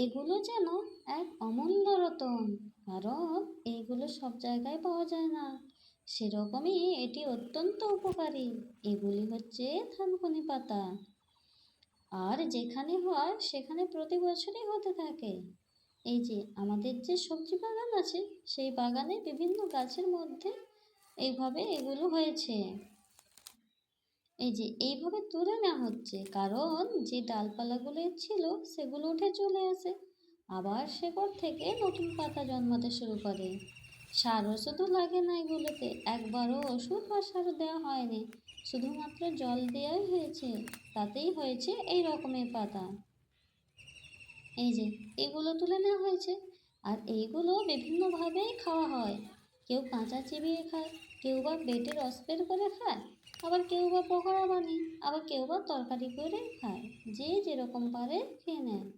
এগুলো যেন এক অমূল্য রতন, কারণ এইগুলো সব জায়গায় পাওয়া যায় না। সেরকমই এটি অত্যন্ত উপকারী। এগুলি হচ্ছে থানকুনি পাতা, আর যেখানে হয় সেখানে প্রতি বছরই হতে থাকে। এই যে আমাদের যে সবজি বাগান আছে, সেই বাগানে বিভিন্ন গাছের মধ্যে এইভাবে এগুলো হয়েছে। এই যে এইভাবে তুলে নেওয়া হচ্ছে, কারণ যে ডালপালাগুলো ছিল সেগুলো উঠে চলে আসে, আবার শেকড় থেকে নতুন পাতা জন্মাতে শুরু করে। সার ওষুধও লাগে না এগুলোতে, একবারও ওষুধ বা সার দেওয়া হয়নি, শুধুমাত্র জল দেওয়াই হয়েছে, তাতেই হয়েছে এই রকমের পাতা। এই যে এগুলো তুলে নেওয়া হয়েছে, আর এইগুলো বিভিন্নভাবেই খাওয়া হয়। কেউ কাঁচা চিবিয়ে খায়, কেউ বা বেটে রস বের করে খায়, আবার কেউ বা পকোড়া বানিয়ে, আবার কেউ বা তরকারি করে খায়। যে যেরকম পারে খেয়ে নেয়।